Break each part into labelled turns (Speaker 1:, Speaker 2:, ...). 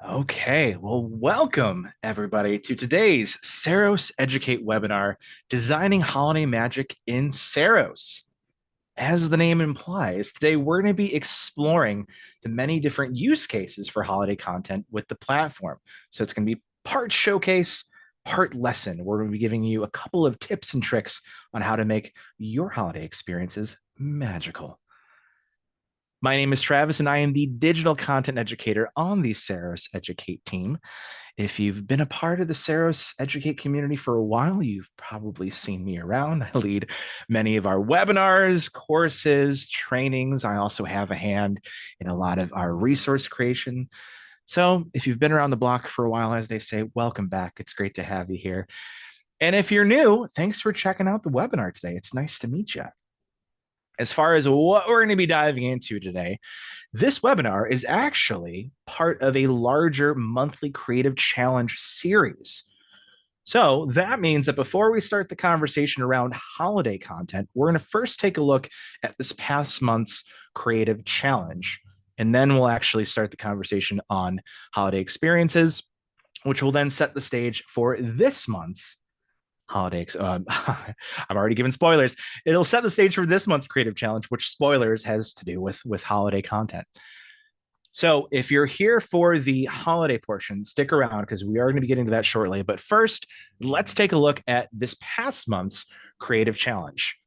Speaker 1: Okay, well, welcome everybody to today's Ceros Educate webinar, Designing Holiday Magic in Ceros. As the name implies, today we're going to be exploring the many different use cases for holiday content with the platform. So it's going to be part showcase, part lesson. We're going to be giving you a couple of tips and tricks on how to make your holiday experiences magical. My name is Travis, and I am the digital content educator on the Ceros Educate team. If you've been a part of the Ceros Educate community for a while, you've probably seen me around. I lead many of our webinars, courses, trainings. I also have a hand in a lot of our resource creation. So if you've been around the block for a while, as they say, welcome back. It's great to have you here. And if you're new, thanks for checking out the webinar today. It's nice to meet you. As far as what we're going to be diving into today, this webinar is actually part of a larger monthly creative challenge series. So that means that before we start the conversation around holiday content, we're going to first take a look at this past month's creative challenge. And then we'll actually start the conversation on holiday experiences, which will then set the stage for this month's holiday. I'm already giving spoilers. It'll set the stage for this month's creative challenge, which spoilers has to do with holiday content. So if you're here for the holiday portion, stick around because we are going to be getting to that shortly. But first, let's take a look at this past month's creative challenge.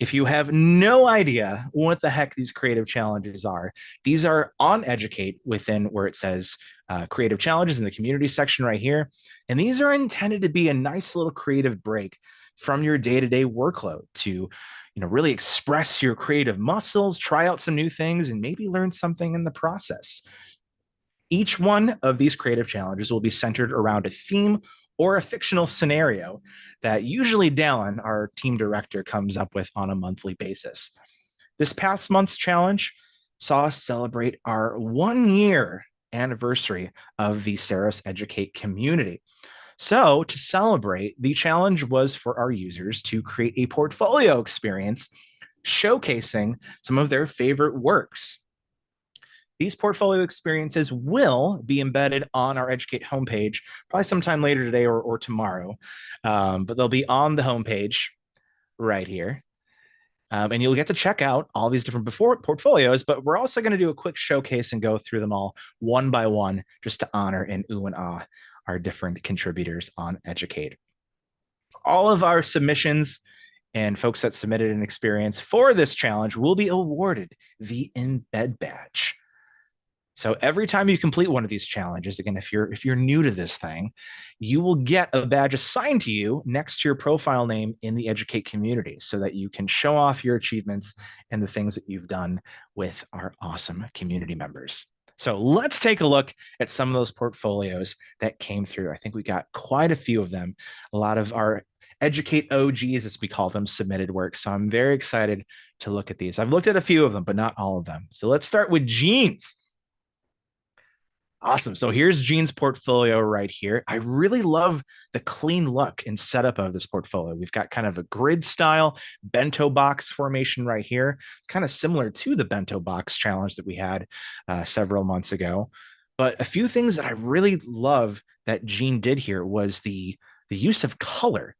Speaker 1: If you have no idea what the heck these creative challenges are, these are on Educate within where it says creative challenges in the community section right here. And these are intended to be a nice little creative break from your day-to-day workload to really express your creative muscles, try out some new things, and maybe learn something in the process. Each one of these creative challenges will be centered around a theme or a fictional scenario that usually Dallin, our team director, comes up with on a monthly basis. This past month's challenge saw us celebrate our 1 year anniversary of the Ceros Educate community. So, to celebrate, the challenge was for our users to create a portfolio experience showcasing some of their favorite works. These portfolio experiences will be embedded on our Educate homepage, probably sometime later today or tomorrow, but they'll be on the homepage right here. And you'll get to check out all these different portfolios, but we're also going to do a quick showcase and go through them all one by one just to honor and ooh and ah our different contributors on Educate. All of our submissions and folks that submitted an experience for this challenge will be awarded the Embed Badge. So every time you complete one of these challenges, again, if you're new to this thing, you will get a badge assigned to you next to your profile name in the Educate community so that you can show off your achievements and the things that you've done with our awesome community members. So let's take a look at some of those portfolios that came through. I think we got quite a few of them. A lot of our Educate OGs, as we call them, submitted work. So I'm very excited to look at these. I've looked at a few of them, but not all of them. So let's start with Jeans. Awesome. So here's Gene's portfolio right here. I really love the clean look and setup of this portfolio. We've got kind of a grid style bento box formation right here. It's kind of similar to the bento box challenge that we had several months ago. But a few things that I really love that Gene did here was the use of color.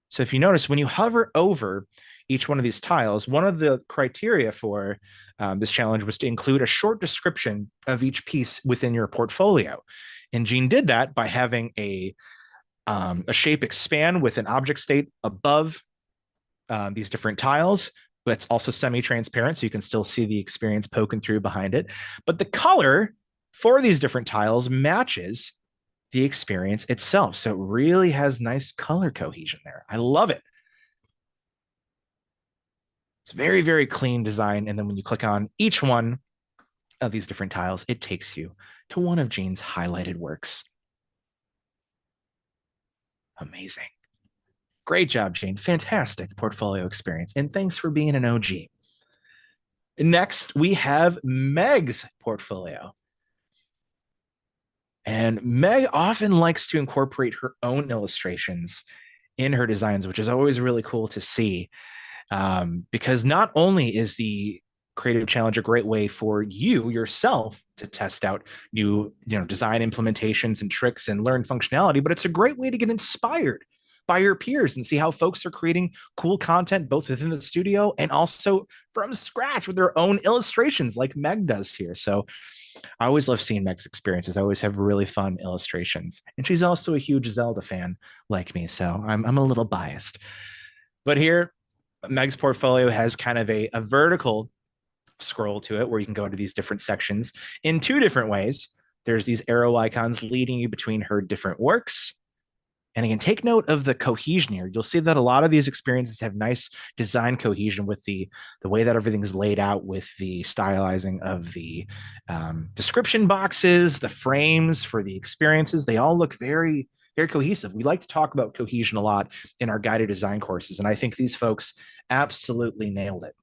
Speaker 1: So if you notice, when you hover over each one of these tiles, one of the criteria for this challenge was to include a short description of each piece within your portfolio. And Gene did that by having a shape expand with an object state above these different tiles. That's also semi-transparent, so you can still see the experience poking through behind it. But the color for these different tiles matches the experience itself. So it really has nice color cohesion there. I love it. It's very, very clean design. And then when you click on each one of these different tiles, it takes you to one of Gene's highlighted works. Amazing. Great job, Gene. Fantastic portfolio experience. And thanks for being an OG. Next, we have Meg's portfolio. And Meg often likes to incorporate her own illustrations in her designs, which is always really cool to see. Because not only is the creative challenge a great way for you yourself to test out new, design implementations and tricks and learn functionality, but it's a great way to get inspired by your peers and see how folks are creating cool content both within the studio and also from scratch with their own illustrations like Meg does here. So I always love seeing Meg's experiences. I always have really fun illustrations. And she's also a huge Zelda fan like me, so I'm a little biased. But here, Meg's portfolio has kind of a vertical scroll to it where you can go into these different sections in two different ways. There's these arrow icons leading you between her different works. And again, take note of the cohesion here. You'll see that a lot of these experiences have nice design cohesion with the way that everything's laid out, with the stylizing of the description boxes, the frames for the experiences. They all look very, very cohesive. We like to talk about cohesion a lot in our guided design courses, and I think these folks absolutely nailed it.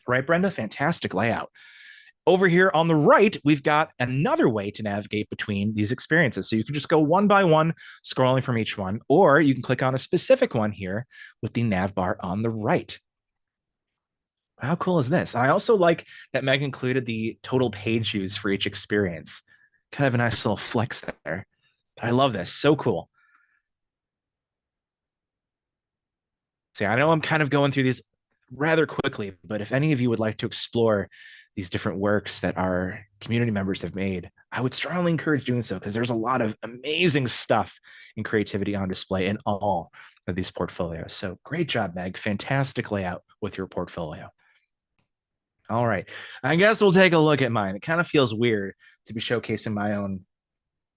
Speaker 1: Right, Brenda? Fantastic layout. Over here on the right, we've got another way to navigate between these experiences. So you can just go one by one, scrolling from each one, or you can click on a specific one here with the nav bar on the right. How cool is this? I also like that Meg included the total page views for each experience. Kind of a nice little flex there. But I love this. So cool. See, I know I'm kind of going through these rather quickly, but if any of you would like to explore these different works that our community members have made, I would strongly encourage doing so because there's a lot of amazing stuff and creativity on display in all of these portfolios. So great job, Meg. Fantastic layout with your portfolio. All right. I guess we'll take a look at mine. It kind of feels weird to be showcasing my own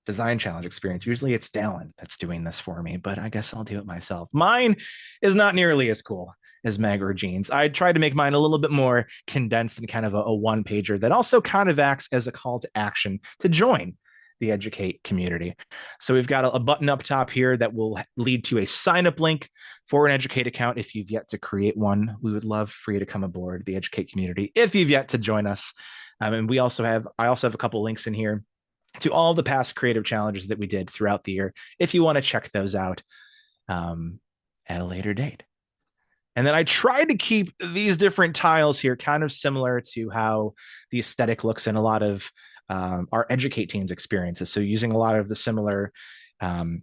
Speaker 1: design challenge experience. Usually it's Dallin that's doing this for me, but I guess I'll do it myself. Mine is not nearly as cool as Meg or Jean's. I tried to make mine a little bit more condensed and kind of a one pager that also kind of acts as a call to action to join the Educate community. So we've got a button up top here that will lead to a sign up link for an Educate account. If you've yet to create one, we would love for you to come aboard the Educate community if you've yet to join us. And I also have a couple links in here to all the past creative challenges that we did throughout the year, if you want to check those out at a later date. And then I tried to keep these different tiles here kind of similar to how the aesthetic looks in a lot of our Educate teams experiences. So using a lot of the similar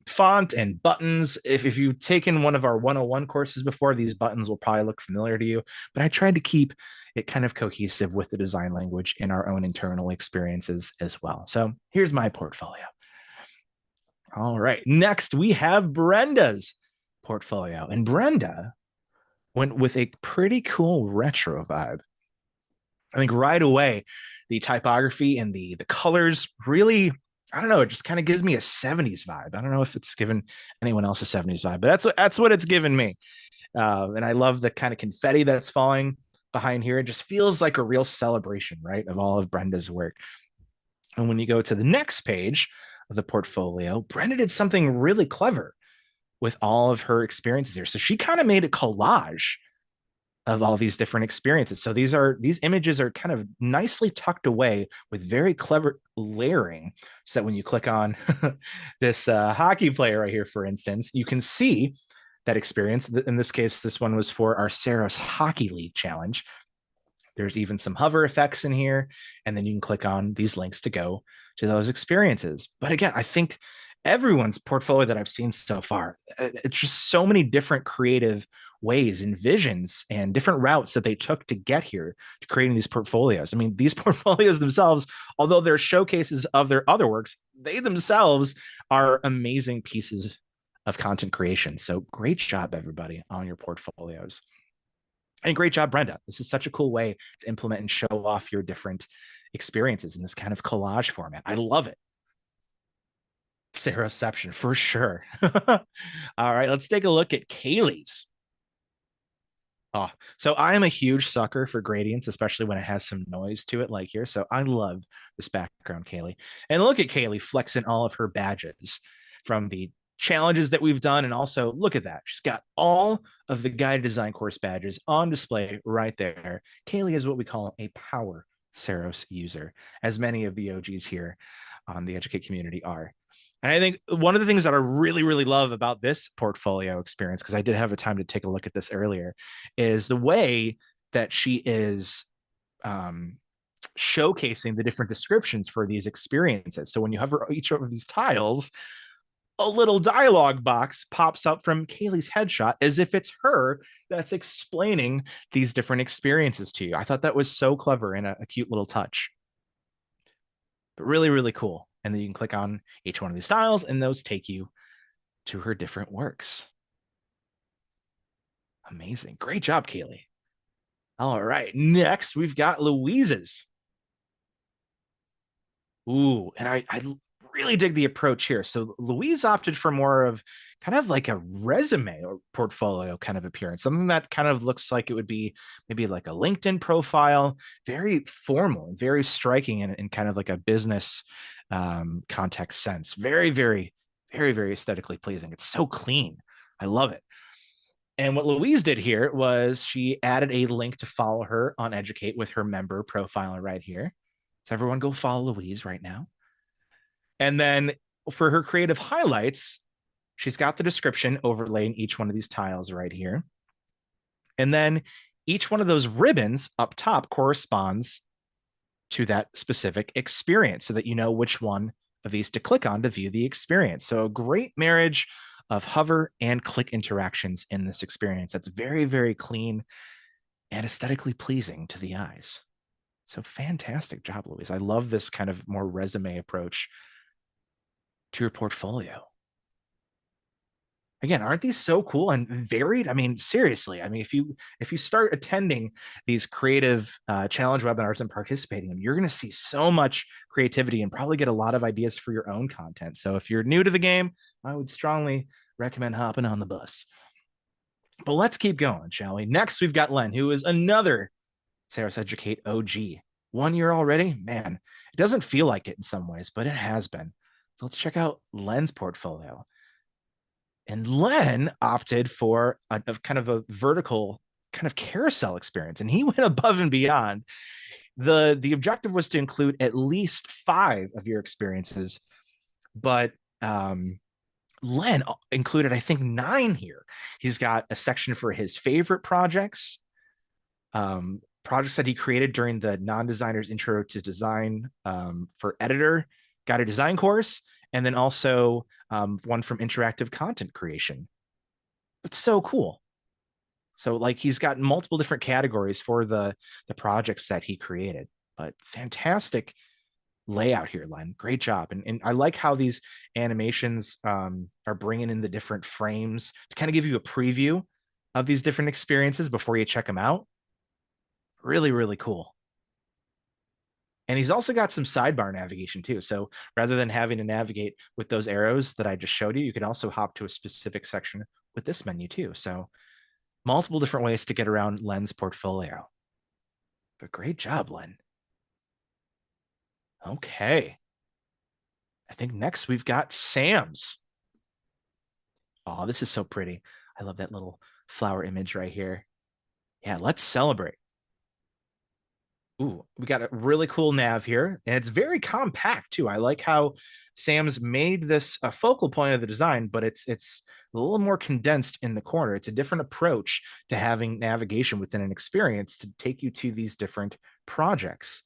Speaker 1: font and buttons. If you've taken one of our 101 courses before, these buttons will probably look familiar to you, but I tried to keep it kind of cohesive with the design language in our own internal experiences as well. So here's my portfolio. All right, next we have Brenda's portfolio, and Brenda went with a pretty cool retro vibe. I think right away, the typography and the colors really, I don't know, it just kind of gives me a 70s vibe. I don't know if it's given anyone else a 70s vibe, but that's what it's given me. And I love the kind of confetti that's falling behind here. It just feels like a real celebration, right, of all of Brenda's work. And when you go to the next page of the portfolio, Brenda did something really clever with all of her experiences here. So she kind of made a collage of all these different experiences. So these images are kind of nicely tucked away with very clever layering, so that when you click on this hockey player right here, for instance, you can see that experience. In this case, this one was for our Ceros Hockey League challenge. There's even some hover effects in here, and then you can click on these links to go to those experiences. But again, I think everyone's portfolio that I've seen so far, it's just so many different creative ways and visions and different routes that they took to get here to creating these portfolios. I mean, these portfolios themselves, although they're showcases of their other works, they themselves are amazing pieces of content creation. So great job, everybody, on your portfolios. And great job, Brenda. This is such a cool way to implement and show off your different experiences in this kind of collage format. I love it. Ceroception, for sure. All right, let's take a look at Kaylee's. Oh, so I am a huge sucker for gradients, especially when it has some noise to it, like here. So I love this background, Kaylee. And look at Kaylee flexing all of her badges from the challenges that we've done. And also look at that. She's got all of the guided design course badges on display right there. Kaylee is what we call a power Ceros user, as many of the OGs here on the Educate community are. And I think one of the things that I really, really love about this portfolio experience, because I did have a time to take a look at this earlier, is the way that she is um, showcasing the different descriptions for these experiences. So when you hover each of these tiles, a little dialogue box pops up from Kaylee's headshot as if it's her that's explaining these different experiences to you. I thought that was so clever and a cute little touch, but really, really cool. And then you can click on each one of these tiles, and those take you to her different works. Amazing. Great job, Kaylee. All right. Next, we've got Louise's. Ooh, and I really dig the approach here. So Louise opted for more of kind of like a resume or portfolio kind of appearance, something that kind of looks like it would be maybe like a LinkedIn profile, very formal and very striking in kind of like a business context sense. Very, very, very, very aesthetically pleasing. It's so clean. I love it. And what Louise did here was she added a link to follow her on Educate with her member profile right here. So everyone go follow Louise right now. And then for her creative highlights, she's got the description overlaying each one of these tiles right here. And then each one of those ribbons up top corresponds to that specific experience so that you know which one of these to click on to view the experience. So a great marriage of hover and click interactions in this experience. That's very, very clean and aesthetically pleasing to the eyes. So fantastic job, Louise. I love this kind of more resume approach to your portfolio. Again, aren't these so cool and varied? I mean, seriously, I mean, if you start attending these creative challenge webinars and participating in them, you're going to see so much creativity and probably get a lot of ideas for your own content. So if you're new to the game, I would strongly recommend hopping on the bus. But let's keep going, shall we? Next, we've got Len, who is another Ceros Educate OG. 1 year already? Man, it doesn't feel like it in some ways, but it has been. So let's check out Len's portfolio. And Len opted for a kind of a vertical kind of carousel experience, and he went above and beyond. The objective was to include at least 5 of your experiences, but Len included, I think, 9 here. He's got a section for his favorite projects, projects that he created during the non-designer's intro to design for editor guided design course, and then also one from interactive content creation. It's so cool. So like he's got multiple different categories for the projects that he created, but fantastic layout here, Len. Great job. And I like how these animations are bringing in the different frames to kind of give you a preview of these different experiences before you check them out. Really, really cool. And he's also got some sidebar navigation too. So rather than having to navigate with those arrows that I just showed you, you can also hop to a specific section with this menu too. So multiple different ways to get around Len's portfolio. But great job, Len. Okay. I think next we've got Sam's. Oh, this is so pretty. I love that little flower image right here. Yeah, let's celebrate. Ooh, we got a really cool nav here, and it's very compact too. I like how Sam's made this a focal point of the design, but it's a little more condensed in the corner. It's a different approach to having navigation within an experience to take you to these different projects.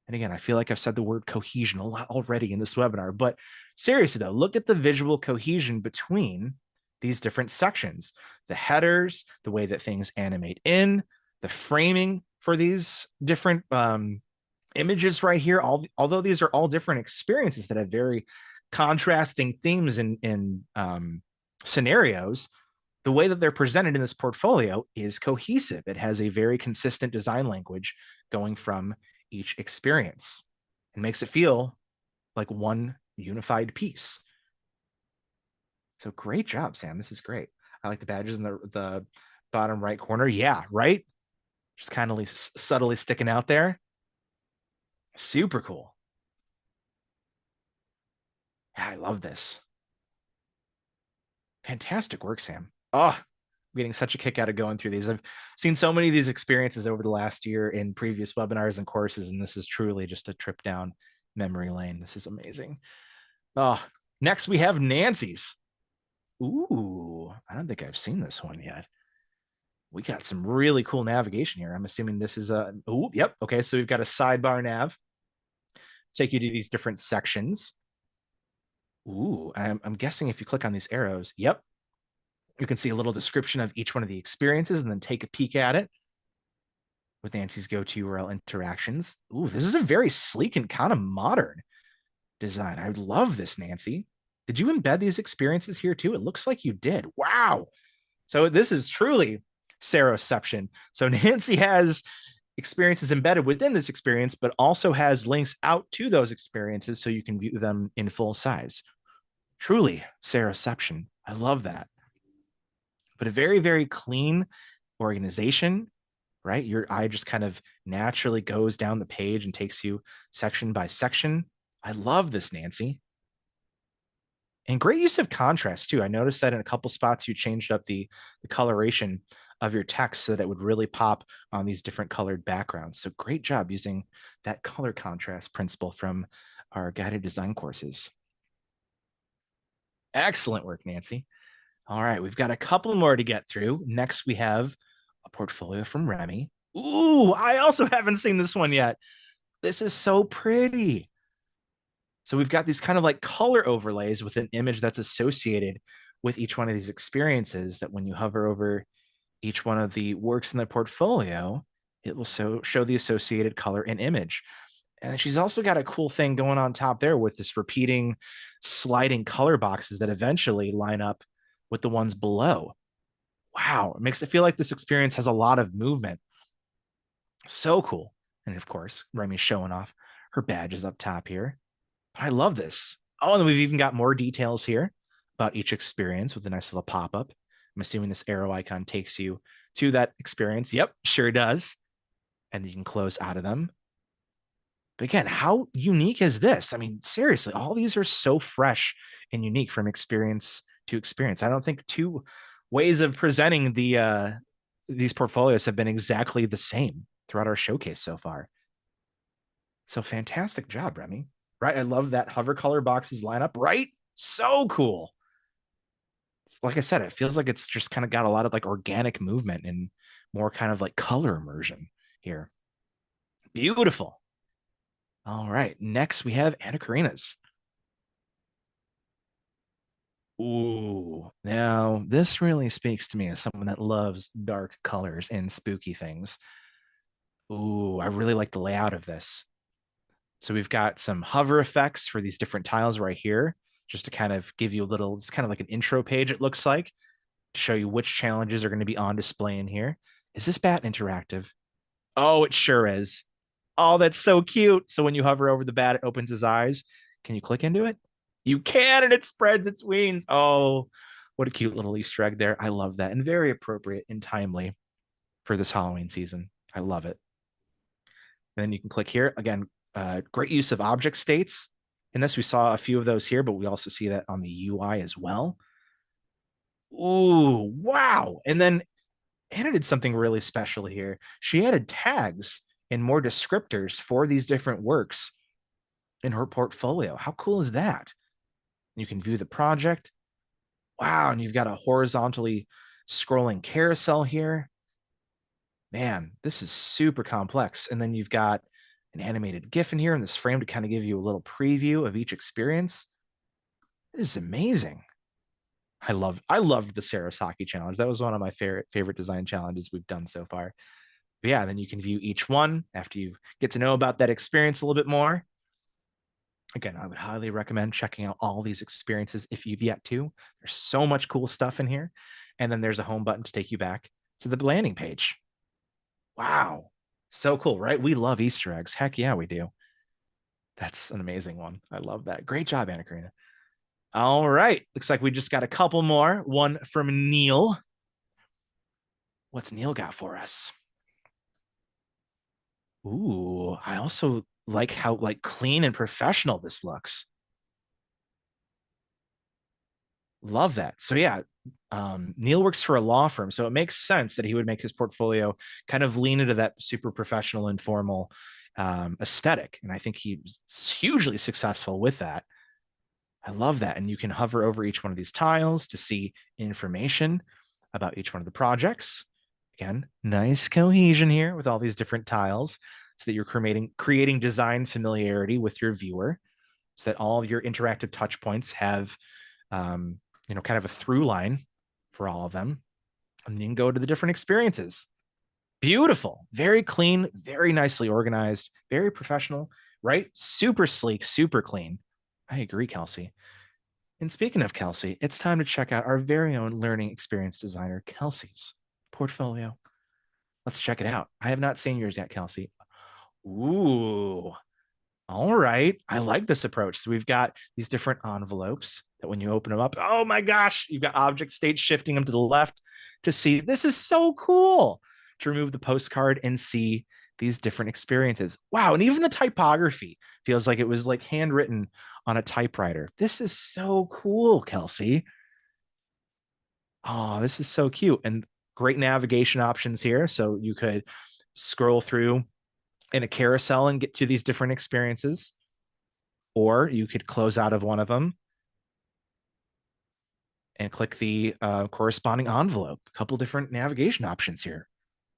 Speaker 1: And again, I feel like I've said the word cohesion a lot already in this webinar, but seriously though, look at the visual cohesion between these different sections, the headers, the way that things animate in, the framing for these different images right here. Although these are all different experiences that have very contrasting themes and scenarios, the way that they're presented in this portfolio is cohesive. It has a very consistent design language going from each experience and makes it feel like one unified piece. So great job, Sam. This is great. I like the badges in the bottom right corner. Yeah, right? Just kind of subtly sticking out there. Super cool. Yeah, I love this. Fantastic work, Sam. Oh, I'm getting such a kick out of going through these. I've seen so many of these experiences over the last year in previous webinars and courses, and this is truly just a trip down memory lane. This is amazing. Oh, next we have Nancy's. Ooh, I don't think I've seen this one yet. We got some really cool navigation here. I'm assuming this is a, oh, yep. Okay. So we've got a sidebar nav, take you to these different sections. Ooh, I'm guessing if you click on these arrows, yep, you can see a little description of each one of the experiences and then take a peek at it with Nancy's go-to URL interactions. Ooh, this is a very sleek and kind of modern design. I love this, Nancy. Did you embed these experiences here too? It looks like you did. Wow. So this is truly Ceroception. So Nancy has experiences embedded within this experience, but also has links out to those experiences so you can view them in full size. Truly Ceroception. I love that. But a very, very clean organization, right? Your eye just kind of naturally goes down the page and takes you section by section. I love this, Nancy. And great use of contrast too. I noticed that in a couple spots you changed up the coloration of your text so that it would really pop on these different colored backgrounds. So great job using that color contrast principle from our guided design courses. Excellent work, Nancy. All right, we've got a couple more to get through. Next, we have a portfolio from Remy. Ooh, I also haven't seen this one yet. This is so pretty. So we've got these kind of like color overlays with an image that's associated with each one of these experiences that when you hover over each one of the works in the portfolio, it will show the associated color and image. And she's also got a cool thing going on top there with this repeating sliding color boxes that eventually line up with the ones below. Wow, it makes it feel like this experience has a lot of movement. So cool. And of course, Remy's showing off her badges up top here. I love this. Oh, and then we've even got more details here about each experience with a nice little pop-up. I'm assuming this arrow icon takes you to that experience. Yep, sure does. And you can close out of them. But again, how unique is this? I mean, seriously, all these are so fresh and unique from experience to experience. I don't think two ways of presenting these portfolios have been exactly the same throughout our showcase so far. So fantastic job, Remy. Right? I love that hover color boxes line up, right? So cool. Like I said, it feels like it's just kind of got a lot of like organic movement and more kind of like color immersion here. Beautiful. All right. Next, we have Anna Karina's. Ooh, now this really speaks to me as someone that loves dark colors and spooky things. Ooh, I really like the layout of this. So we've got some hover effects for these different tiles right here, just to kind of give you a little, it's kind of like an intro page, it looks like, to show you which challenges are going to be on display in here. Is this bat interactive? Oh, it sure is. Oh, that's so cute. So when you hover over the bat, it opens his eyes. Can you click into it? You can, and it spreads its wings. Oh, what a cute little Easter egg there. I love that. And very appropriate and timely for this Halloween season. I love it. And then you can click here. Again, great use of object states. In this, we saw a few of those here, but we also see that on the UI as well. Ooh, wow. And then Anna did something really special here. She added tags and more descriptors for these different works in her portfolio. How cool is that? You can view the project. Wow. And you've got a horizontally scrolling carousel here. Man, this is super complex. And then you've got an animated GIF in here in this frame to kind of give you a little preview of each experience. This is amazing. I loved the Ceros Hockey Challenge. That was one of my favorite design challenges we've done so far. But yeah, then you can view each one after you get to know about that experience a little bit more. Again, I would highly recommend checking out all these experiences if you've yet to. There's so much cool stuff in here. And then there's a home button to take you back to the landing page. Wow. So cool, right? We love Easter eggs. Heck yeah, we do. That's an amazing one. I love that. Great job, Anna Karina. All right. Looks like we just got a couple more. One from Neil. What's Neil got for us? Ooh, I also like how like clean and professional this looks. Love that. So yeah, Neil works for a law firm, so it makes sense that he would make his portfolio kind of lean into that super professional, informal aesthetic. And I think he's hugely successful with that. I love that. And you can hover over each one of these tiles to see information about each one of the projects. Again, nice cohesion here with all these different tiles so that you're creating design familiarity with your viewer so that all of your interactive touch points have um, kind of a through line for all of them. And then you can go to the different experiences. Beautiful, very clean, very nicely organized, very professional, right? Super sleek, super clean. I agree, Kelsey. And speaking of Kelsey, it's time to check out our very own learning experience designer, Kelsey's portfolio. Let's check it out. I have not seen yours yet, Kelsey. Ooh, all right. I like this approach. So we've got these different envelopes that when you open them up, oh my gosh, you've got object state shifting them to the left to see. This is so cool to remove the postcard and see these different experiences. Wow. And even the typography feels like it was like handwritten on a typewriter. This is so cool, Kelsey. Oh, this is so cute. And great navigation options here. So you could scroll through in a carousel and get to these different experiences, or you could close out of one of them and click the corresponding envelope. A couple different navigation options here,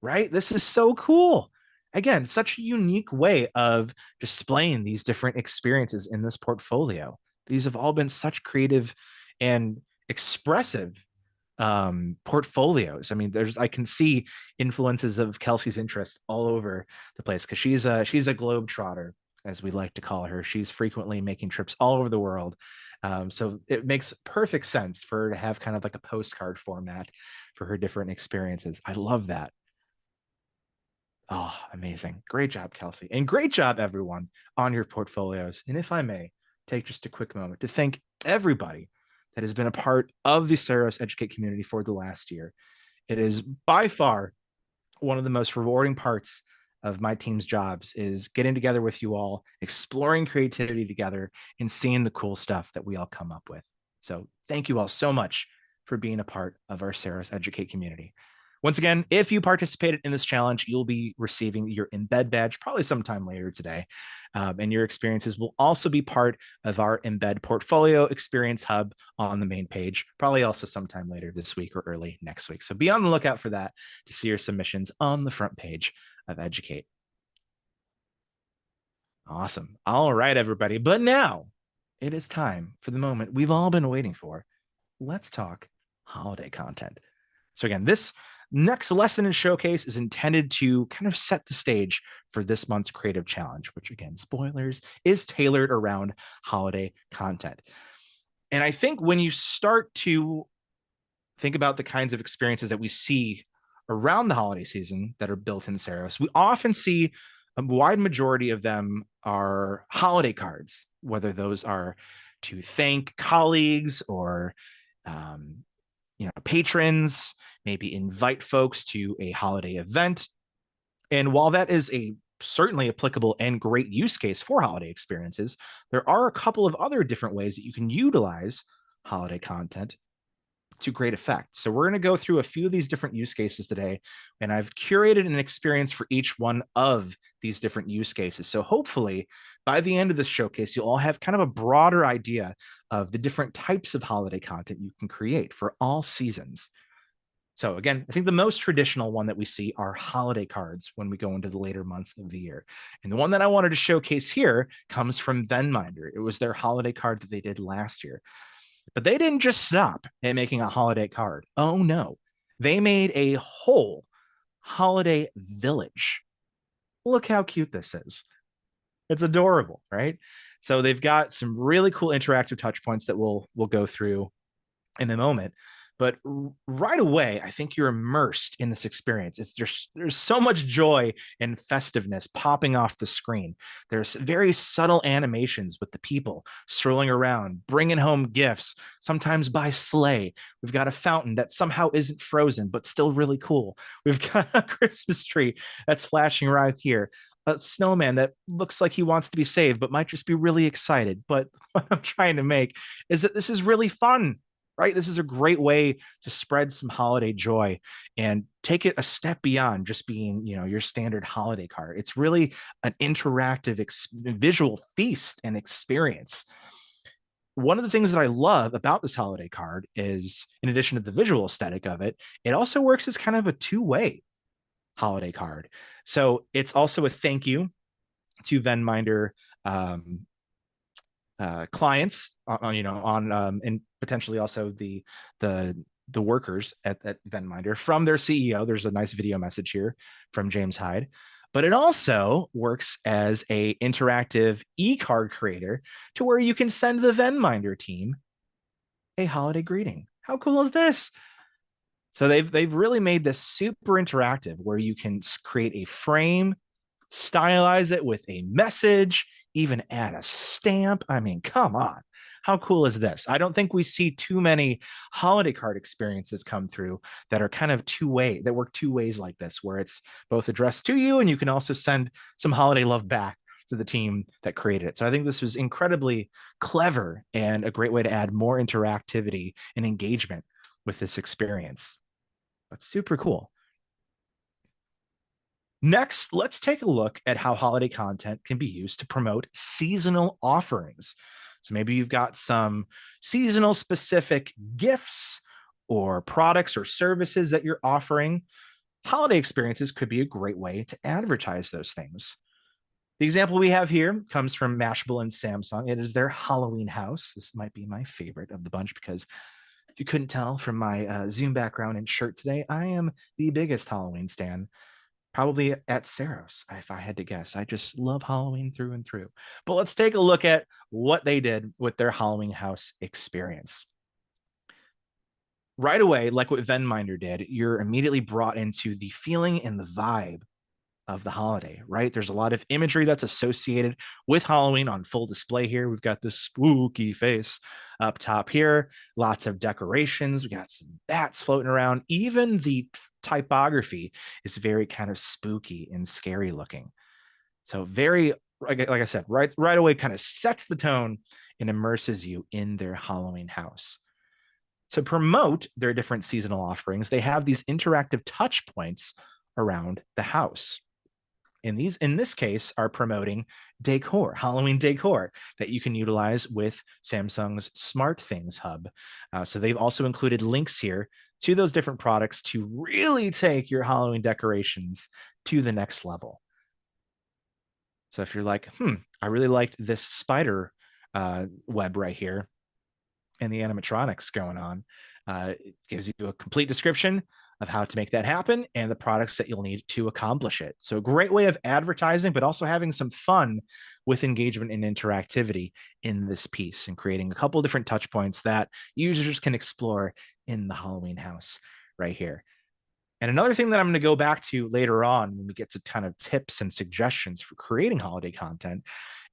Speaker 1: right? This is so cool. Again, such a unique way of displaying these different experiences in this portfolio. These have all been such creative and expressive portfolios. I mean, I can see influences of Kelsey's interest all over the place because she's a globetrotter, as we like to call her. She's frequently making trips all over the world. So it makes perfect sense for her to have kind of like a postcard format for her different experiences. I love that. Oh, amazing. Great job, Kelsey. And great job, everyone, on your portfolios. And if I may take just a quick moment to thank everybody that has been a part of the Ceros Educate community for the last year. It is by far one of the most rewarding parts of my team's jobs is getting together with you all, exploring creativity together, and seeing the cool stuff that we all come up with. So thank you all so much for being a part of our Ceros Educate community. Once again, if you participated in this challenge, you'll be receiving your embed badge probably sometime later today. And your experiences will also be part of our embed portfolio experience hub on the main page, probably also sometime later this week or early next week. So be on the lookout for that to see your submissions on the front page of Educate. Awesome. All right, everybody. But now it is time for the moment we've all been waiting for. Let's talk holiday content. So again, this next lesson and showcase is intended to kind of set the stage for this month's creative challenge, which again, spoilers, is tailored around holiday content. And I think when you start to think about the kinds of experiences that we see around the holiday season that are built in Ceros, we often see a wide majority of them are holiday cards, whether those are to thank colleagues or patrons, maybe invite folks to a holiday event. And while that is a certainly applicable and great use case for holiday experiences, there are a couple of other different ways that you can utilize holiday content to great effect. So we're going to go through a few of these different use cases today, and I've curated an experience for each one of these different use cases. So hopefully by the end of this showcase, you'll all have kind of a broader idea of the different types of holiday content you can create for all seasons. So again, I think the most traditional one that we see are holiday cards when we go into the later months of the year. And the one that I wanted to showcase here comes from Venminder. It was their holiday card that they did last year. But they didn't just stop at making a holiday card. Oh no, they made a whole holiday village. Look how cute this is. It's adorable, right? So they've got some really cool interactive touch points that we'll go through in a moment. But right away, I think you're immersed in this experience. It's just there's so much joy and festiveness popping off the screen. There's very subtle animations with the people strolling around, bringing home gifts, sometimes by sleigh. We've got a fountain that somehow isn't frozen, but still really cool. We've got a Christmas tree that's flashing right here. A snowman that looks like he wants to be saved, but might just be really excited. But what I'm trying to make is that this is really fun, right? This is a great way to spread some holiday joy and take it a step beyond just being, your standard holiday card. It's really an interactive visual feast and experience. One of the things that I love about this holiday card is, in addition to the visual aesthetic of it, it also works as kind of a two-way holiday card. So it's also a thank you to Venminder um, clients and potentially also the the workers at Venminder from their CEO. There's a nice video message here from James Hyde, but it also works as a interactive e-card creator to where you can send the Venminder team a holiday greeting. How cool is this? So they've really made this super interactive where you can create a frame, stylize it with a message, even add a stamp. I mean, come on. How cool is this? I don't think we see too many holiday card experiences come through that are kind of two-way, that work two ways like this, where it's both addressed to you and you can also send some holiday love back to the team that created it. So I think this was incredibly clever and a great way to add more interactivity and engagement with this experience. But super cool. Next, let's take a look at how holiday content can be used to promote seasonal offerings. So maybe you've got some seasonal specific gifts or products or services that you're offering. Holiday experiences could be a great way to advertise those things. The example we have here comes from Mashable and Samsung. It is their Halloween house. This might be my favorite of the bunch because if you couldn't tell from my Zoom background and shirt today, I am the biggest Halloween stan probably at Ceros, if I had to guess. I just love Halloween through and through. But let's take a look at what they did with their Halloween house experience. Right away, like what Venminder did, you're immediately brought into the feeling and the vibe of the holiday, right? There's a lot of imagery that's associated with Halloween on full display here. We've got this spooky face up top here, lots of decorations. We got some bats floating around. Even the typography is very kind of spooky and scary looking. So very, like I said, right away kind of sets the tone and immerses you in their Halloween house. To promote their different seasonal offerings, they have these interactive touch points around the house. In this case are promoting decor, Halloween decor that you can utilize with Samsung's Smart Things hub. So they've also included links here to those different products to really take your Halloween decorations to the next level. So if you're like, I really liked this spider web right here and the animatronics going on, it gives you a complete description of how to make that happen and the products that you'll need to accomplish it. So a great way of advertising, but also having some fun with engagement and interactivity in this piece and creating a couple different touch points that users can explore in the Halloween house right here. And another thing that I'm going to go back to later on when we get to kind of tips and suggestions for creating holiday content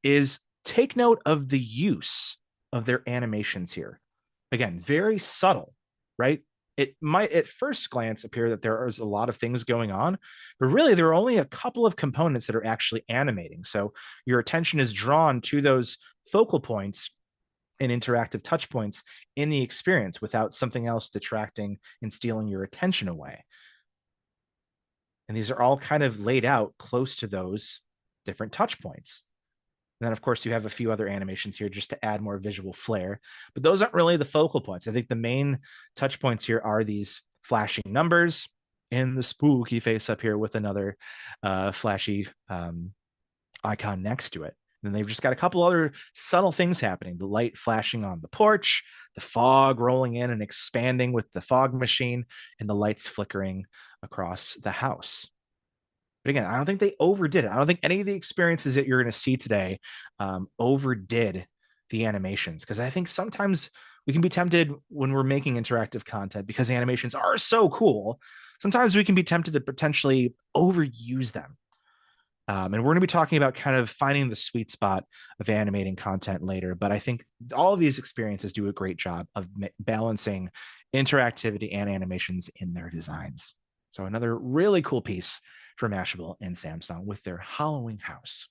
Speaker 1: is take note of the use of their animations here. Again, very subtle, right? It might at first glance appear that there is a lot of things going on, but really there are only a couple of components that are actually animating. So your attention is drawn to those focal points and interactive touch points in the experience without something else detracting and stealing your attention away. And these are all kind of laid out close to those different touch points. And then, of course, you have a few other animations here just to add more visual flair. But those aren't really the focal points. I think the main touch points here are these flashing numbers and the spooky face up here with another flashy icon next to it. And they've just got a couple other subtle things happening. The light flashing on the porch, the fog rolling in and expanding with the fog machine, and the lights flickering across the house. But again, I don't think they overdid it. I don't think any of the experiences that you're going to see today overdid the animations, because I think sometimes we can be tempted when we're making interactive content, because the animations are so cool. Sometimes we can be tempted to potentially overuse them. And we're going to be talking about kind of finding the sweet spot of animating content later. But I think all of these experiences do a great job of balancing interactivity and animations in their designs. So another really cool piece for Mashable and Samsung with their Halloween house.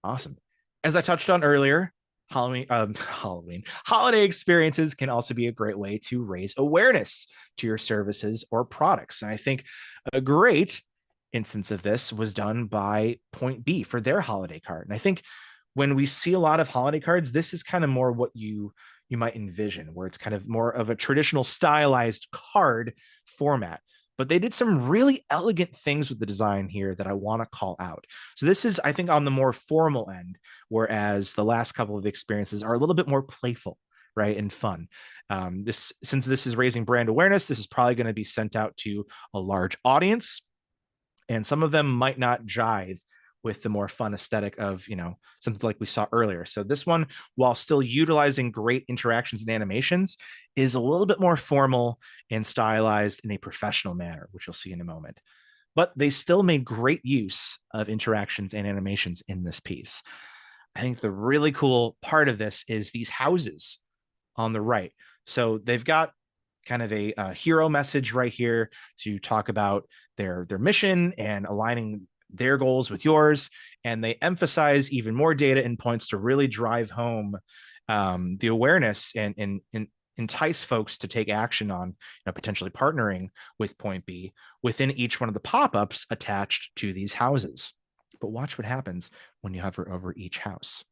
Speaker 1: Awesome. As I touched on earlier, holiday experiences can also be a great way to raise awareness to your services or products. And I think a great instance of this was done by Point B for their holiday card. And I think when we see a lot of holiday cards, this is kind of more what you might envision, where it's kind of more of a traditional stylized card format. But they did some really elegant things with the design here that I want to call out. So this is, I think, on the more formal end, whereas the last couple of experiences are a little bit more playful, right, and fun. This, since this is raising brand awareness, this is probably going to be sent out to a large audience, and some of them might not jive with the more fun aesthetic of, something like we saw earlier. So this one, while still utilizing great interactions and animations, is a little bit more formal and stylized in a professional manner, which you'll see in a moment. But they still made great use of interactions and animations in this piece. I think the really cool part of this is these houses on the right. So they've got kind of a hero message right here to talk about their mission and aligning their goals with yours. And they emphasize even more data and points to really drive home the awareness and entice folks to take action on, potentially partnering with Point B within each one of the pop-ups attached to these houses. But watch what happens when you hover over each house.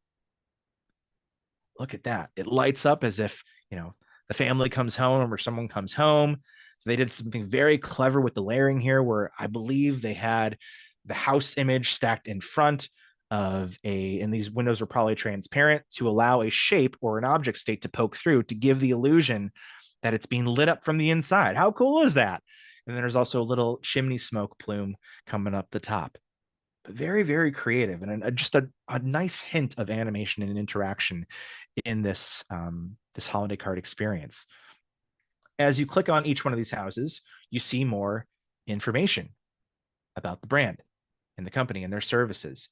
Speaker 1: Look at that. It lights up as if, the family comes home or someone comes home. So they did something very clever with the layering here, where I believe they had the house image stacked in front of and these windows are probably transparent to allow a shape or an object state to poke through to give the illusion that it's being lit up from the inside. How cool is that? And then there's also a little chimney smoke plume coming up the top. But very, very creative, and just a nice hint of animation and interaction in this holiday card experience. As you click on each one of these houses, you see more information about the brand and the company and their services.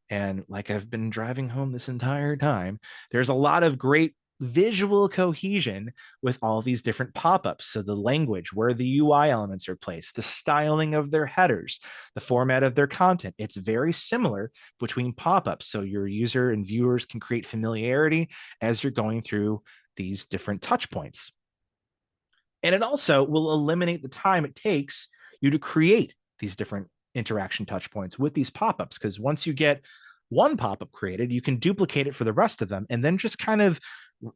Speaker 1: And like I've been driving home this entire time, there's a lot of great visual cohesion with all these different pop-ups. So the language, where the UI elements are placed, the styling of their headers, the format of their content, it's very similar between pop-ups. So your user and viewers can create familiarity as you're going through these different touch points. And it also will eliminate the time it takes you to create these different interaction touch points with these pop-ups, because once you get one pop-up created, you can duplicate it for the rest of them and then just kind of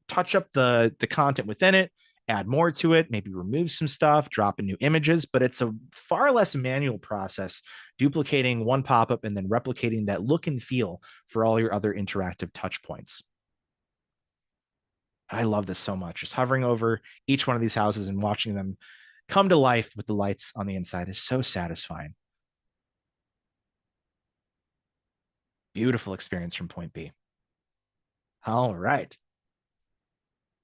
Speaker 1: touch up the content within it, add more to it, maybe remove some stuff, drop in new images. But it's a far less manual process duplicating one pop-up and then replicating that look and feel for all your other interactive touch points. I love this so much. Just hovering over each one of these houses and watching them come to life with the lights on the inside is so satisfying. Beautiful experience from Point B. All right.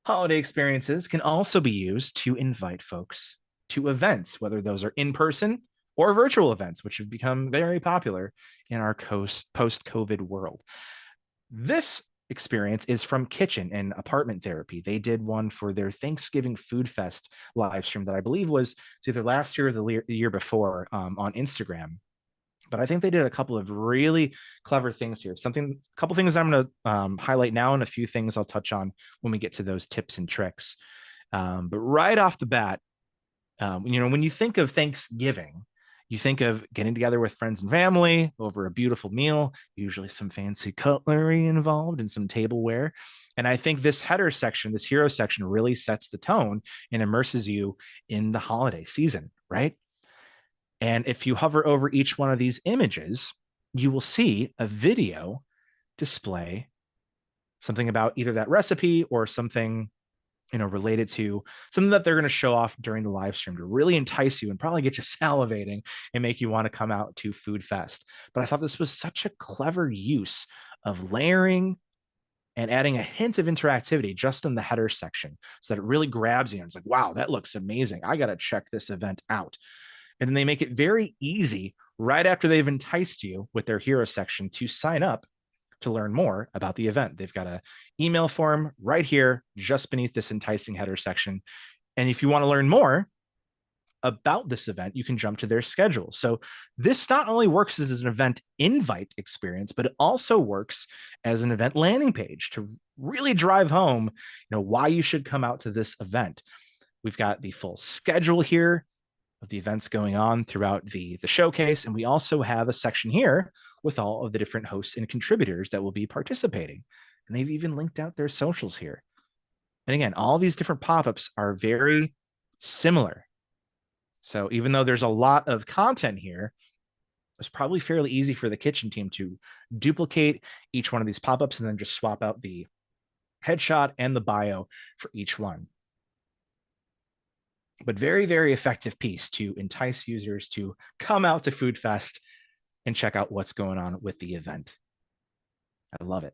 Speaker 1: Holiday experiences can also be used to invite folks to events, whether those are in person or virtual events, which have become very popular in our post-COVID world. This experience is from Kitchen and Apartment Therapy. They did one for their Thanksgiving Food Fest live stream that I believe was either last year or the year before on Instagram. But I think they did a couple of really clever things here. A couple things I'm going to highlight now, and a few things I'll touch on when we get to those tips and tricks. But right off the bat, when you think of Thanksgiving, you think of getting together with friends and family over a beautiful meal, usually some fancy cutlery involved and some tableware. And I think this header section, this hero section, really sets the tone and immerses you in the holiday season, right? And if you hover over each one of these images, you will see a video display something about either that recipe or something, related to something that they're going to show off during the live stream to really entice you and probably get you salivating and make you want to come out to Food Fest. But I thought this was such a clever use of layering and adding a hint of interactivity just in the header section so that it really grabs you. And it's like, wow, that looks amazing. I got to check this event out. And then they make it very easy right after they've enticed you with their hero section to sign up to learn more about the event. They've got an email form right here, just beneath this enticing header section. And if you want to learn more about this event, you can jump to their schedule. So this not only works as an event invite experience, but it also works as an event landing page to really drive home, why you should come out to this event. We've got the full schedule here of the events going on throughout the showcase. And we also have a section here with all of the different hosts and contributors that will be participating. And they've even linked out their socials here. And again, all these different pop-ups are very similar So even though there's a lot of content here, it's probably fairly easy for the kitchen team to duplicate each one of these pop-ups and then just swap out the headshot and the bio for each one. But very, very effective piece to entice users to come out to Food Fest and check out what's going on with the event. I love it.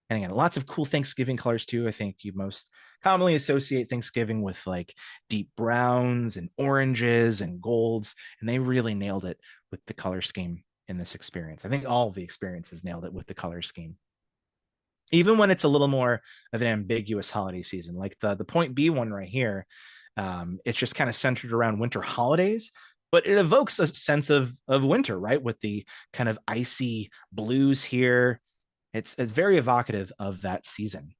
Speaker 1: And again, lots of cool Thanksgiving colors too. I think you most commonly associate Thanksgiving with like deep browns and oranges and golds, and they really nailed it with the color scheme in this experience. I think all of the experiences nailed it with the color scheme. Even when it's a little more of an ambiguous holiday season, like the point B one right here, it's just kind of centered around winter holidays, but it evokes a sense of winter, right? With the kind of icy blues here. It's very evocative of that season.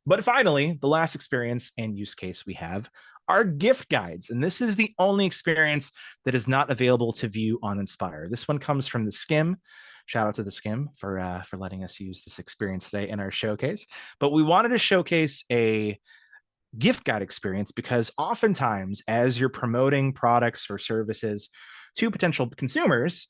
Speaker 1: But finally, the last experience and use case we have are gift guides. And this is the only experience that is not available to view on Inspire. This one comes from the Skim. Shout out to the Skim for letting us use this experience today in our showcase. But we wanted to showcase a gift guide experience because oftentimes, as you're promoting products or services to potential consumers,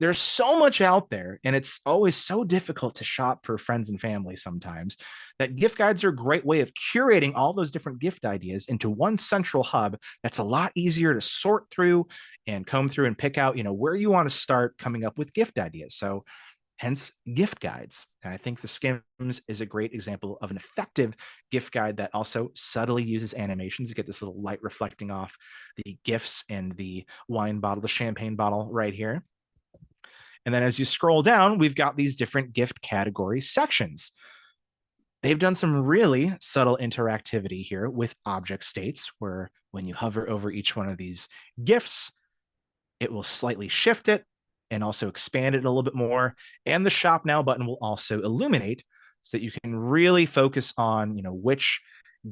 Speaker 1: there's so much out there, and it's always so difficult to shop for friends and family sometimes, that gift guides are a great way of curating all those different gift ideas into one central hub that's a lot easier to sort through and comb through and pick out, where you want to start coming up with gift ideas. So hence gift guides. And I think the Skims is a great example of an effective gift guide that also subtly uses animations to get this little light reflecting off the gifts and the wine bottle, the champagne bottle right here. And then as you scroll down, we've got these different gift category sections. They've done some really subtle interactivity here with object states, where when you hover over each one of these gifts, it will slightly shift it and also expand it a little bit more. And the Shop Now button will also illuminate so that you can really focus on, which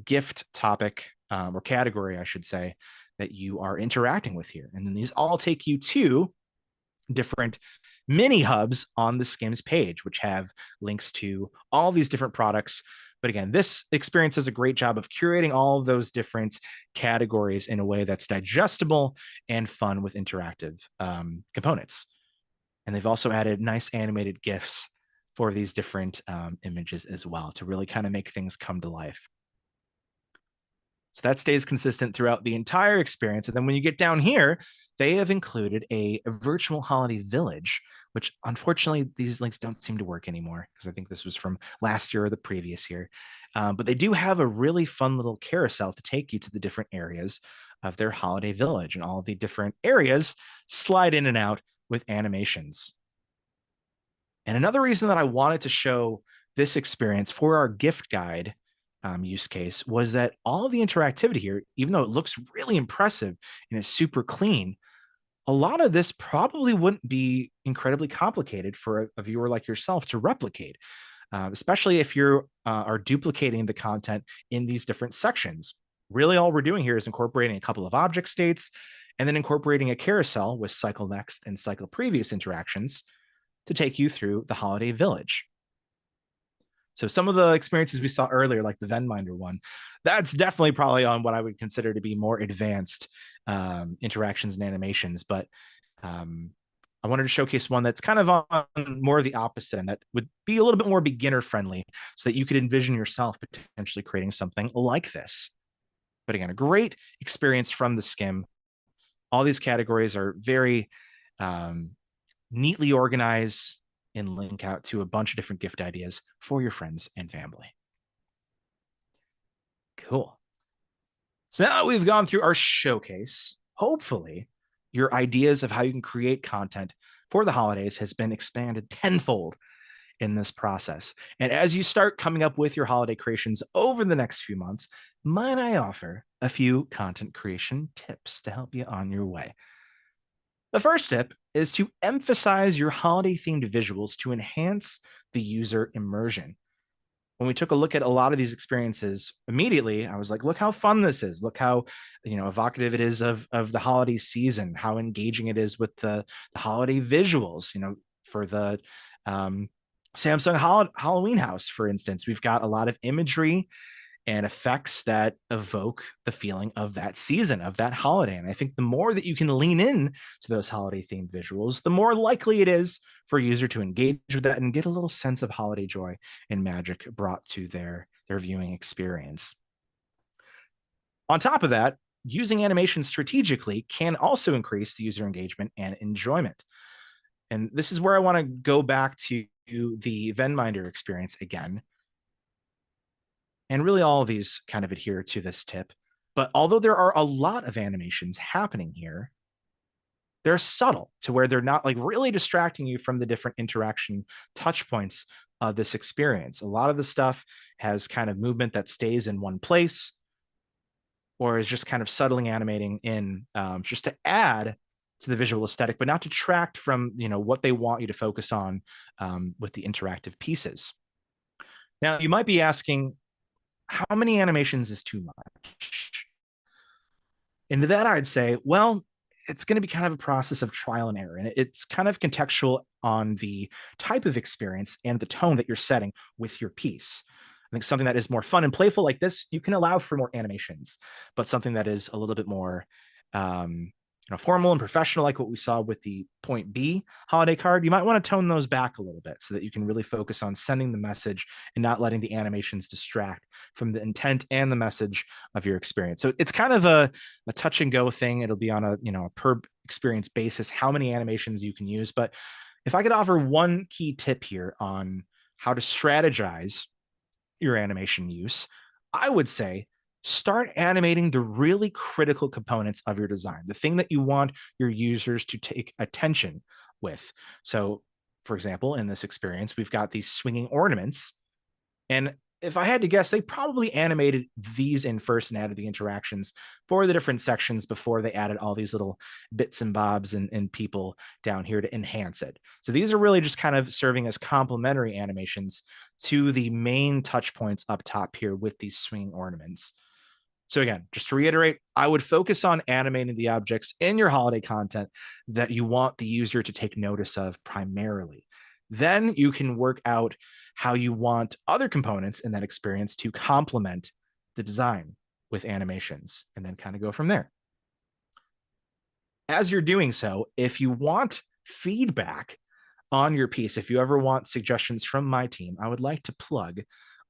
Speaker 1: gift topic or category, I should say, that you are interacting with here. And then these all take you to different mini hubs on the Skims page, which have links to all these different products. But again, this experience does a great job of curating all of those different categories in a way that's digestible and fun with interactive components. And they've also added nice animated GIFs for these different images as well to really kind of make things come to life. So that stays consistent throughout the entire experience. And then when you get down here, they have included a virtual holiday village, which unfortunately these links don't seem to work anymore because I think this was from last year or the previous year. But they do have a really fun little carousel to take you to the different areas of their holiday village, and all of the different areas slide in and out with animations. And another reason that I wanted to show this experience for our gift guide use case was that all of the interactivity here, even though it looks really impressive and is super clean, a lot of this probably wouldn't be incredibly complicated for a viewer like yourself to replicate, especially if you are duplicating the content in these different sections. Really, all we're doing here is incorporating a couple of object states and then incorporating a carousel with cycle next and cycle previous interactions to take you through the holiday village. So some of the experiences we saw earlier, like the Venminder one, that's definitely probably on what I would consider to be more advanced interactions and animations. But I wanted to showcase one that's kind of on more of the opposite, and that would be a little bit more beginner friendly so that you could envision yourself potentially creating something like this. But again, a great experience from the Skim. All these categories are very neatly organized and link out to a bunch of different gift ideas for your friends and family. Cool. So now that we've gone through our showcase, hopefully your ideas of how you can create content for the holidays has been expanded tenfold in this process. And as you start coming up with your holiday creations over the next few months, might I offer a few content creation tips to help you on your way. The first tip is to emphasize your holiday themed visuals to enhance the user immersion. When we took a look at a lot of these experiences, immediately I was like, look how fun this is. Look how evocative it is of the holiday season, how engaging it is with the holiday visuals. For the Samsung Halloween house, for instance, we've got a lot of imagery and effects that evoke the feeling of that season, of that holiday. And I think the more that you can lean in to those holiday themed visuals, the more likely it is for a user to engage with that and get a little sense of holiday joy and magic brought to their viewing experience. On top of that, using animation strategically can also increase the user engagement and enjoyment. And this is where I want to go back to the Venminder experience again. And really, all of these kind of adhere to this tip. But although there are a lot of animations happening here, they're subtle to where they're not like really distracting you from the different interaction touch points of this experience. A lot of the stuff has kind of movement that stays in one place or is just kind of subtly animating in just to add to the visual aesthetic, but not detract from what they want you to focus on with the interactive pieces. Now, you might be asking, how many animations is too much? And to that, I'd say, well, it's going to be kind of a process of trial and error. And it's kind of contextual on the type of experience and the tone that you're setting with your piece. I think something that is more fun and playful like this, you can allow for more animations, but something that is a little bit more formal and professional, like what we saw with the Point B holiday card, you might want to tone those back a little bit so that you can really focus on sending the message and not letting the animations distract from the intent and the message of your experience. So it's kind of a touch and go thing. It'll be on a per experience basis, how many animations you can use. But if I could offer one key tip here on how to strategize your animation use, I would say start animating the really critical components of your design, the thing that you want your users to take attention with. So, for example, in this experience, we've got these swinging ornaments. And if I had to guess, they probably animated these in first and added the interactions for the different sections before they added all these little bits and bobs and people down here to enhance it. So these are really just kind of serving as complementary animations to the main touch points up top here with these swinging ornaments. So again, just to reiterate, I would focus on animating the objects in your holiday content that you want the user to take notice of primarily. Then you can work out how you want other components in that experience to complement the design with animations and then kind of go from there. As you're doing so, if you want feedback on your piece, if you ever want suggestions from my team, I would like to plug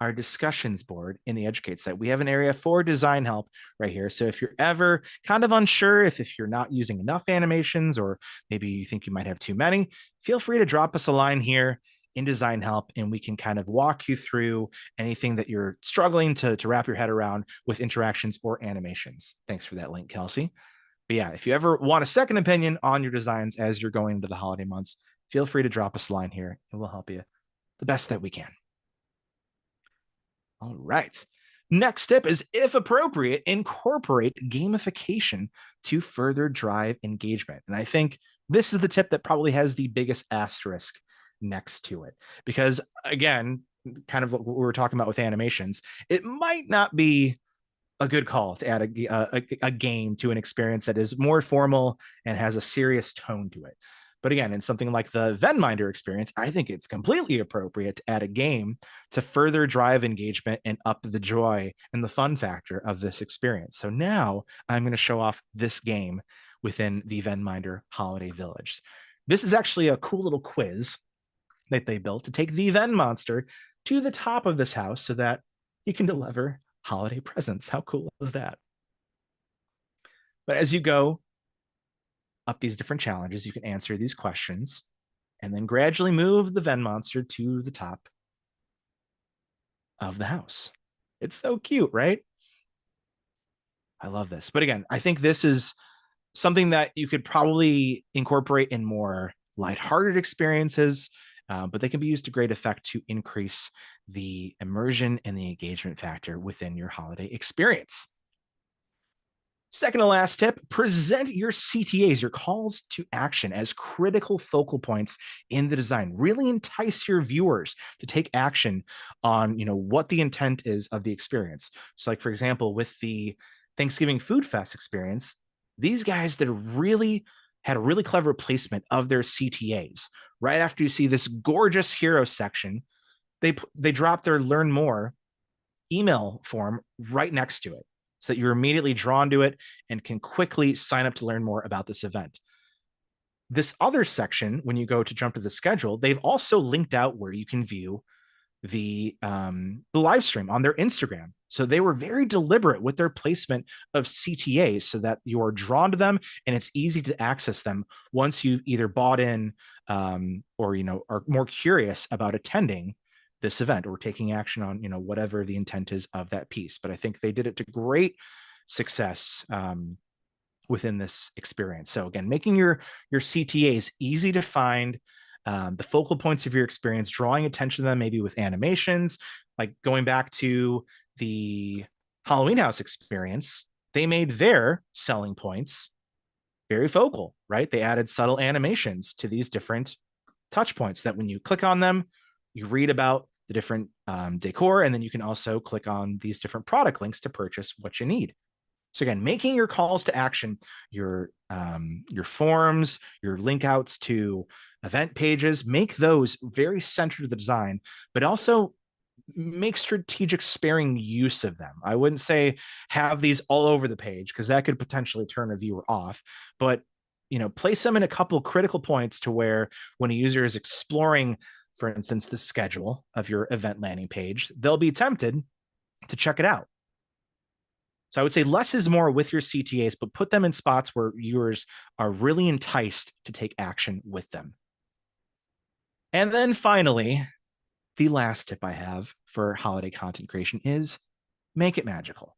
Speaker 1: our discussions board in the Educate site. We have an area for design help right here. So if you're ever kind of unsure if you're not using enough animations or maybe you think you might have too many, feel free to drop us a line here in design help and we can kind of walk you through anything that you're struggling to wrap your head around with interactions or animations. Thanks for that link, Kelsey. But yeah, if you ever want a second opinion on your designs as you're going into the holiday months, feel free to drop us a line here and we'll help you the best that we can. All right. Next step is, if appropriate, incorporate gamification to further drive engagement. And I think this is the tip that probably has the biggest asterisk next to it. Because again, kind of what we were talking about with animations, it might not be a good call to add a game to an experience that is more formal and has a serious tone to it. But again, in something like the Venminder experience, I think it's completely appropriate to add a game to further drive engagement and up the joy and the fun factor of this experience. So now I'm going to show off this game within the Venminder Holiday Village. This is actually a cool little quiz that they built to take the Ven monster to the top of this house so that he can deliver holiday presents. How cool is that? But as you go up these different challenges, you can answer these questions and then gradually move the Ven monster to the top of the house. It's so cute, right? I love this. But again, I think this is something that you could probably incorporate in more lighthearted experiences, but they can be used to great effect to increase the immersion and the engagement factor within your holiday experience. Second to last tip, present your CTAs, your calls to action, as critical focal points in the design. Really entice your viewers to take action on what the intent is of the experience. So like, for example, with the Thanksgiving Food Fest experience, these guys had a really clever placement of their CTAs. Right after you see this gorgeous hero section, they drop their learn more email form right next to it so that you're immediately drawn to it and can quickly sign up to learn more about this event. This other section, when you go to jump to the schedule, they've also linked out where you can view the live stream on their Instagram. So they were very deliberate with their placement of CTAs so that you are drawn to them and it's easy to access them once you either bought in or are more curious about attending this event or taking action on whatever the intent is of that piece. But I think they did it to great success within this experience. So again, making your CTAs easy to find, the focal points of your experience, drawing attention to them, maybe with animations, like going back to the Halloween House experience, they made their selling points very focal, right? They added subtle animations to these different touch points that when you click on them, you read about the different decor, and then you can also click on these different product links to purchase what you need. So again, making your calls to action, your forms, your link outs to event pages, make those very centered to the design, but also make strategic sparing use of them. I wouldn't say have these all over the page because that could potentially turn a viewer off, but place them in a couple critical points to where when a user is exploring, for instance, the schedule of your event landing page, they'll be tempted to check it out. So I would say less is more with your CTAs, but put them in spots where viewers are really enticed to take action with them. And then finally, the last tip I have for holiday content creation is make it magical.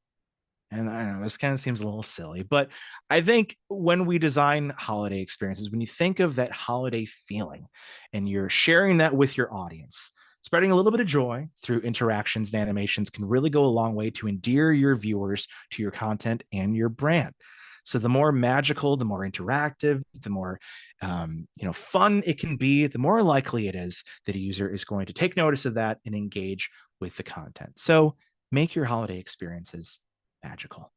Speaker 1: And I know this kind of seems a little silly, but I think when we design holiday experiences, when you think of that holiday feeling and you're sharing that with your audience, spreading a little bit of joy through interactions and animations can really go a long way to endear your viewers to your content and your brand. So the more magical, the more interactive, the more fun it can be, the more likely it is that a user is going to take notice of that and engage with the content. So make your holiday experiences magical.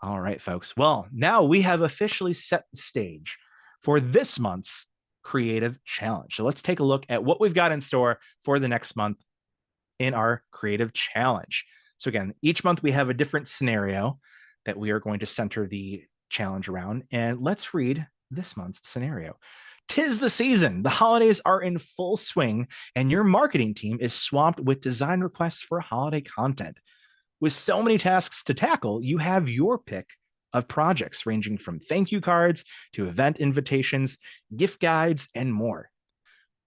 Speaker 1: All right, folks. Well, now we have officially set the stage for this month's creative challenge. So let's take a look at what we've got in store for the next month in our creative challenge. So again, each month we have a different scenario that we are going to center the challenge around. And let's read this month's scenario. 'Tis the season. The holidays are in full swing, and your marketing team is swamped with design requests for holiday content. With so many tasks to tackle, you have your pick of projects ranging from thank you cards to event invitations, gift guides, and more.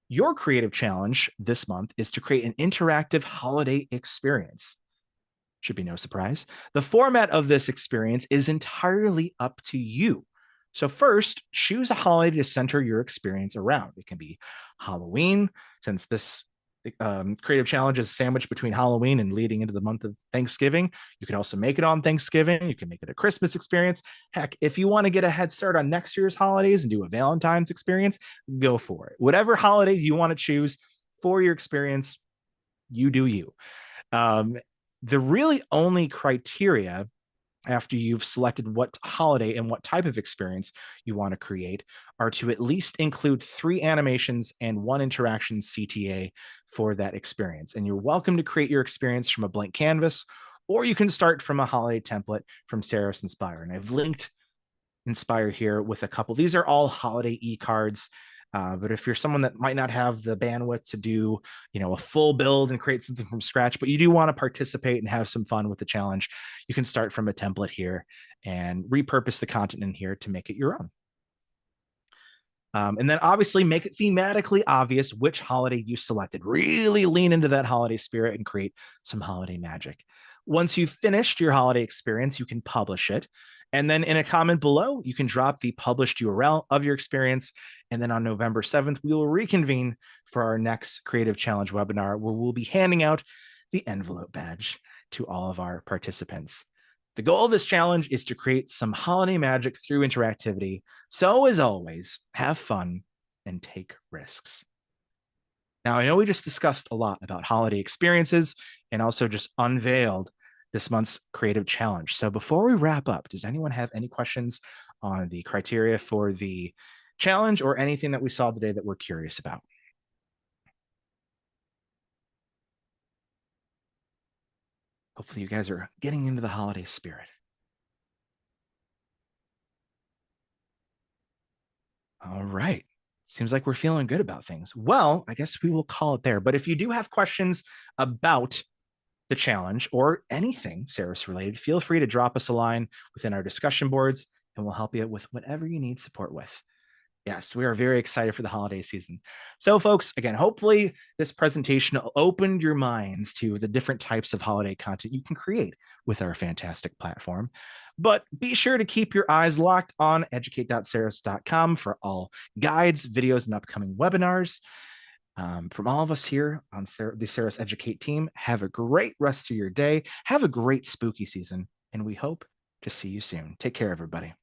Speaker 1: Your creative challenge this month is to create an interactive holiday experience. Should be no surprise. The format of this experience is entirely up to you. So first, choose a holiday to center your experience around. It can be Halloween, since this creative challenge is sandwiched between Halloween and leading into the month of Thanksgiving. You can also make it on Thanksgiving. You can make it a Christmas experience. Heck, if you want to get a head start on next year's holidays and do a Valentine's experience, go for it. Whatever holiday you want to choose for your experience, you do you. The really only criteria after you've selected what holiday and what type of experience you want to create are to at least include 3 animations and 1 interaction CTA for that experience. And you're welcome to create your experience from a blank canvas, or you can start from a holiday template from Ceros Inspire. And I've linked Inspire here with a couple. These are all holiday e-cards. But if you're someone that might not have the bandwidth to do, a full build and create something from scratch, but you do want to participate and have some fun with the challenge, you can start from a template here and repurpose the content in here to make it your own. And then obviously make it thematically obvious which holiday you selected. Really lean into that holiday spirit and create some holiday magic. Once you've finished your holiday experience, you can publish it. And then in a comment below, you can drop the published URL of your experience. And then on November 7th, we will reconvene for our next Creative Challenge webinar, where we'll be handing out the envelope badge to all of our participants. The goal of this challenge is to create some holiday magic through interactivity. So as always, have fun and take risks. Now, I know we just discussed a lot about holiday experiences and also just unveiled this month's creative challenge. So before we wrap up, does anyone have any questions on the criteria for the challenge or anything that we saw today that we're curious about? Hopefully, you guys are getting into the holiday spirit. All right. Seems like we're feeling good about things. Well, I guess we will call it there. But if you do have questions about the challenge or anything Ceros related, feel free to drop us a line within our discussion boards and we'll help you with whatever you need support with. Yes, we are very excited for the holiday season. So, folks, again, hopefully this presentation opened your minds to the different types of holiday content you can create with our fantastic platform. But be sure to keep your eyes locked on educate.ceros.com for all guides, videos, and upcoming webinars. From all of us here on the Ceros Educate team, have a great rest of your day. Have a great spooky season, and we hope to see you soon. Take care, everybody.